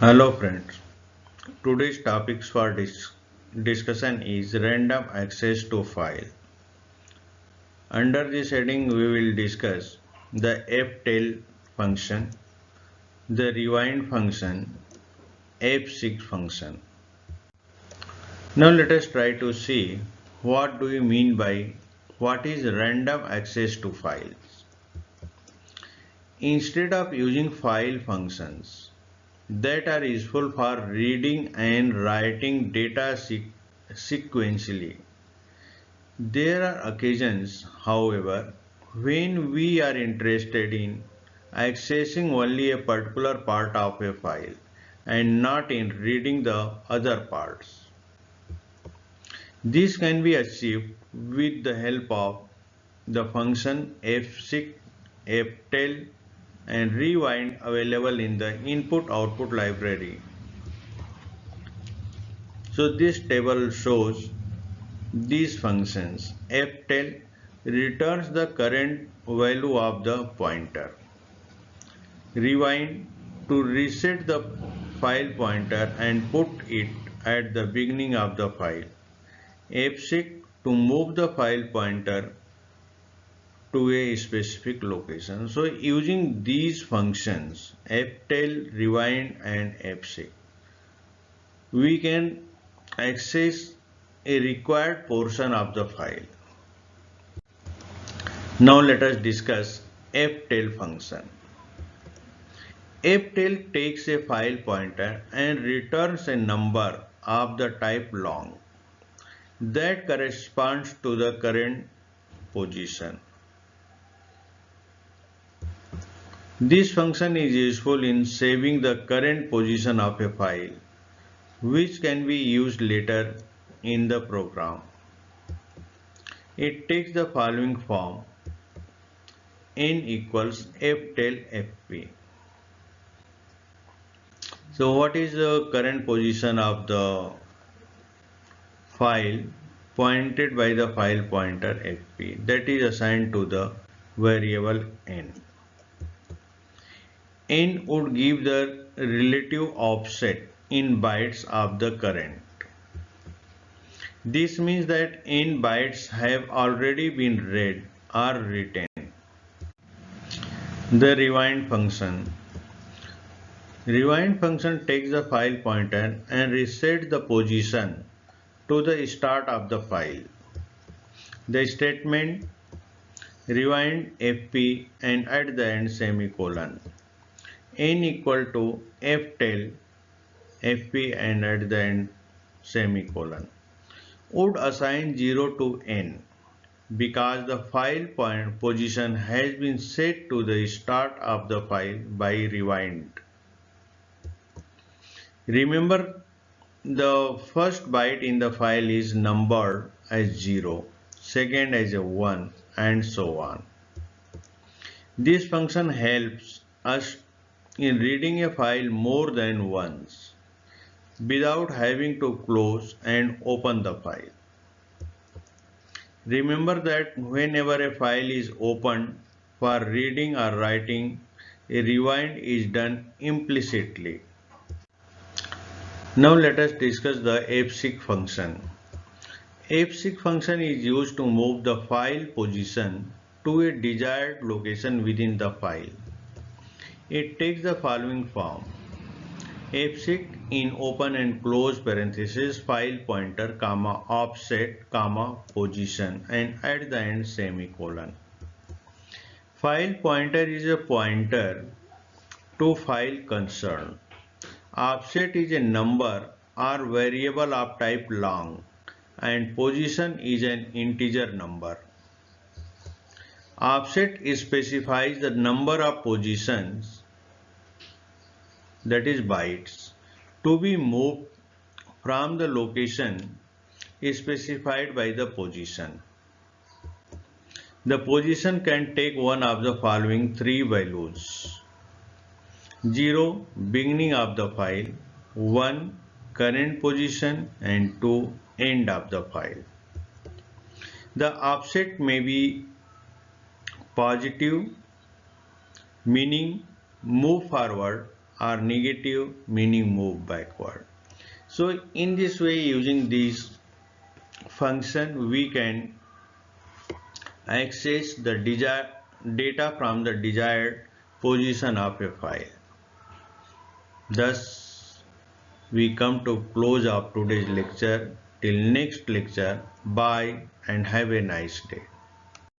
Hello friends, today's topics for discussion is random access to file. Under this heading we will discuss the ftail function, the rewind function, fseek function. Now let us try to see what do we mean by what is random access to files. Instead of using file functions that are useful for reading and writing data sequentially, there are occasions, however, when we are interested in accessing only a particular part of a file and not in reading the other parts. This can be achieved with the help of the function fseek, ftail, and rewind available in the input-output library. So this table shows these functions. Ftail returns the current value of the pointer. Rewind to reset the file pointer and put it at the beginning of the file. Fseek to move the file pointer to a specific location. So using these functions ftail, rewind and fseek, we can access a required portion of the file. Now let us discuss ftail function. Ftail takes a file pointer and returns a number of the type long that corresponds to the current position. This function is useful in saving the current position of a file, which can be used later in the program. It takes the following form: n equals ftail fp. So what is the current position of the file pointed by the file pointer fp, that is assigned to the variable n. N would give the relative offset in bytes of the current. This means that n bytes have already been read or written. The rewind function. Rewind function takes the file pointer and resets the position to the start of the file. The statement rewind fp and at the end semicolon. N equal to ftail fp and at the end semicolon would assign 0 to n because the file point position has been set to the start of the file by rewind. Remember, the first byte in the file is numbered as 0, second as a 1 and so on. This function helps us in reading a file more than once without having to close and open the file. Remember that whenever a file is opened for reading or writing, a rewind is done implicitly. Now let us discuss the fseek function. Fseek function is used to move the file position to a desired location within the file. It takes the following form: fseek in open and close parenthesis file pointer comma offset comma position and at the end semicolon. File pointer is a pointer to file concerned. Offset is a number or variable of type long and position is an integer number. Offset specifies the number of positions, that is bytes, to be moved from the location specified by the position. The position can take one of the following three values: 0 beginning of the file, 1 current position and 2 end of the file. The offset may be positive, meaning move forward, or negative, meaning move backward. So in this way, using this function, we can access the data from the desired position of a file. Thus, we come to close of today's lecture. Till next lecture, bye and have a nice day.